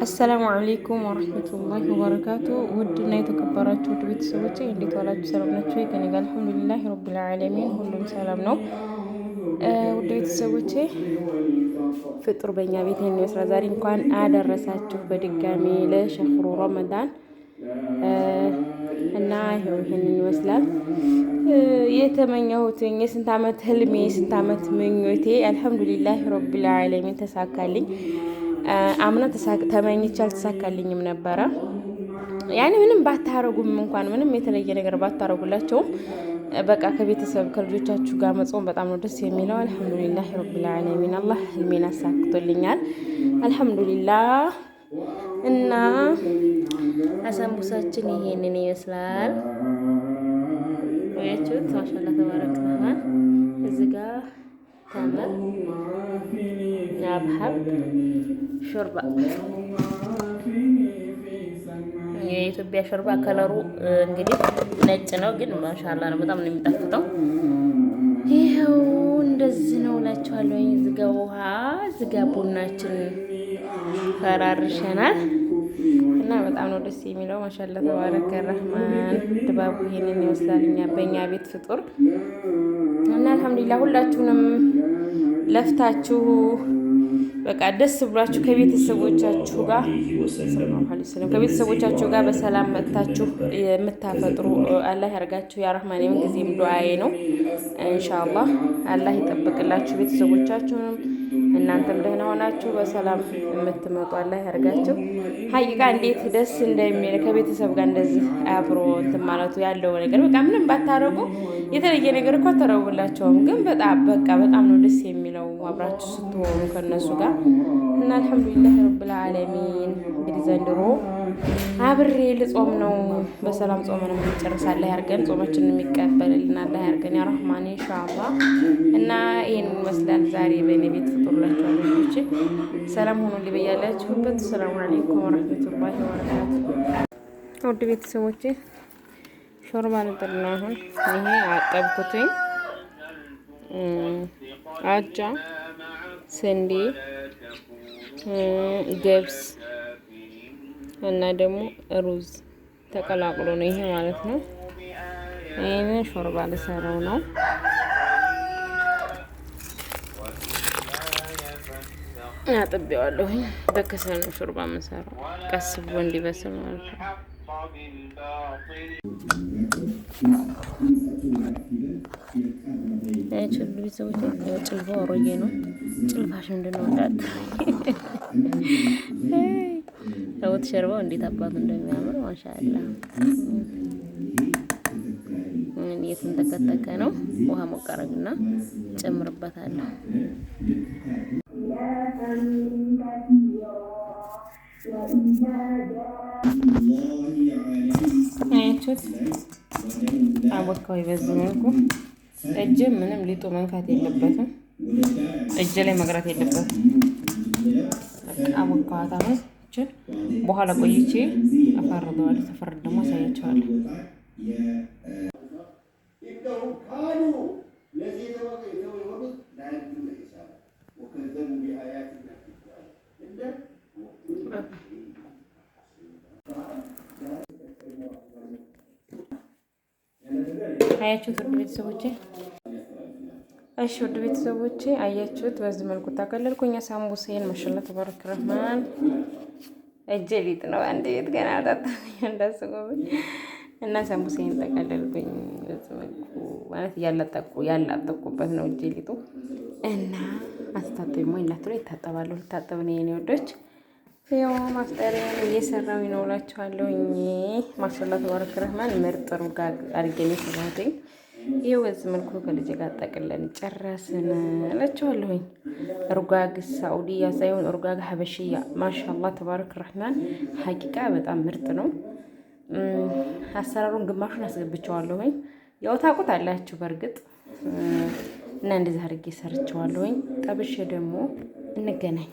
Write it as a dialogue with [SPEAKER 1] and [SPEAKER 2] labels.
[SPEAKER 1] አሰላሙ አለይኩም ወረህመቱላሂ ወበረካቱ። ውድና የተከበራችሁ ውድ ቤተሰቦቼ እንዴት ዋላችሁ? ሰላም ናችሁ? ከኔ ጋር አልሐምዱሊላህ ረቢል ዓለሚን ሁሉም ሰላም ነው። ውድ ቤተሰቦቼ ፍጡር በእኛ ቤት የሚመስለው ዛሬ እንኳን አደረሳችሁ በድጋሚ ለሸህሩ ረመዳን እና ይሄንን ይመስላል የተመኘሁትኝ የስንት ዓመት ህልሜ የስንት ዓመት ምኞቴ አልሐምዱሊላህ ረቢል ዓለሚን ተሳካልኝ። አምና ተመኝቼ አልተሳካልኝም ነበረ። ያኔ ምንም ባታረጉም እንኳን ምንም የተለየ ነገር ባታረጉላቸውም በቃ ከቤተሰብ ከልጆቻችሁ ጋር መጾም በጣም ነው ደስ የሚለው። አልሐምዱሊላህ ረቢል ዓለሚን አላህ ህልሜን አሳክቶልኛል አልሐምዱሊላህ። እና አሳምቡሳችን ይሄንን ይመስላል። ወያችሁት ማሻአላህ ተባረክ ረህማን። እዚህ ጋር ተምር አብሐብ ሾርባ የኢትዮጵያ ሾርባ ከለሩ እንግዲህ ነጭ ነው፣ ግን ማሻአላህ ነው፣ በጣም ነው የሚጣፍጠው። ይሄው እንደዚህ ነው እላችኋለሁ። ዝጋ ውሃ ዝጋ ቡናችን ፈራርሸናል እና በጣም ነው ደስ የሚለው። ማሻአላህ ተባረከ ረህማን። ድባቡ ይሄንን ይመስላል በእኛ ቤት ፍጡር እና አልሐምዱሊላህ ሁላችሁንም ለፍታችሁ በቃ ደስ ብሏችሁ ከቤተሰቦቻችሁ ጋር በሰላም መጥታችሁ የምታፈጥሩ አላህ ያርጋችሁ። ያ ረህማን የምን ጊዜም ዱዓዬ ነው። ኢንሻአላህ አላህ ይጠብቅላችሁ ቤተሰቦቻችሁንም እናንተም ደህና ሆናችሁ በሰላም የምትመጡ አላህ ያርጋችሁ። ሀቂቃ እንዴት ደስ እንደሚል ከቤተሰብ ጋር እንደዚህ አብሮ እንትን ማለቱ ያለው ነገር በቃ ምንም ባታረጉ የተለየ ነገር እኮ አታረጉላቸውም፣ ግን በጣም ነው ደስ የሚለው አብራችሁ ስትሆኑ ከነሱ ጋር እና አልሐምዱሊላህ ረብል ዓለሚን። እንግዲህ ዘንድሮ አብሬ ልጾም ነው። በሰላም ጾመን የምንጨርስ አላህ ያርገን፣ ጾማችንን የሚቀበልልን አላህ ያርገን ያ ረህማን ኢንሻአላህ። እና ይሄን ይመስላል ዛሬ በእኔ ቤት ፍጡር ላችሁ ልጆች ሰላም ሆኖ ሊበያላችሁበት። ሰላም አለይኩም ወራህመቱላሂ ወበረካቱ። ውድ ቤተሰቦቼ ሾርባ ልጥል ነው አሁን። ይሄ አጠብኩትኝ አጃ፣ ስንዴ፣ ገብስ እና ደግሞ ሩዝ ተቀላቅሎ ነው ይሄ ማለት ነው። ይሄንን ሾርባ ልሰራው ነው። አጥቤዋለሁ። በከሰል ነው ሾርባ የምሰራው ቀስ ብሎ እንዲበስል ማለት ነው። ጭልፍ ቤተሰቦች ጭልፋው ሮዬ ነው። ጭልፋሽ ምንድን ነው እንዳት ተውት። ሸርባው እንዴት አባቱ እንደሚያምር ማሻአላ። እየተንተከተከ ነው። ውሃ ሞቅ አደርግና ጨምርበታለሁ። አያችሁት? አቦካው በዚህ መልኩ እጅ ምንም ሊጡ መንካት የለበትም። እጅ ላይ መቅረት የለበትም። አቦካዋታ ነው። በኋላ ቆይቼ አፈርደዋለሁ። ተፈርድ ደግሞ አሳያቸዋለሁ። አያችሁት ውድ ቤተሰቦቼ? እሺ ውድ ቤተሰቦቼ አያችሁት? በዚህ መልኩ ታከለልኩኝ ሳምቡሴን። ማሻአላህ ተባረክ ረህማን። እጄ ሊጥ ነው አንድ ቤት ገና አጣጣኝ እንዳስጎበኝ እና ሳምቡሴን ተቀለልኩኝ በዚህ መልኩ ማለት ያላጠቁበት ነው እጄ ሊጡ እና አስታጥሞ እናት ላይ ይታጠባለሁ። ልታጠብ ነው የኔ ወዶች። ያው ማፍጠሪያን እየሰራው ነው እላችኋለሁኝ። ማሻአላህ ተባረክ ረህማን። ምርጥ ሩጋግ አድርጌ ነው የሰራሁትኝ። ይሄው በዚህ መልኩ ከልጅ ጋር ጠቅለን ጨረስን እላችኋለሁኝ። ሩጋግ ሳኡዲያ ሳይሆን ሩጋግ ሀበሽያ። ማሻአላህ ተባረክ ረህማን። ሀቂቃ በጣም ምርጥ ነው። አሰራሩን ግማሹን አስገብቼዋለሁኝ። ያው ታውቁታላችሁ በእርግጥ እና እንደዚህ አድርጌ ሰርቼዋለሁኝ። ጠብሼ ደግሞ እንገናኝ።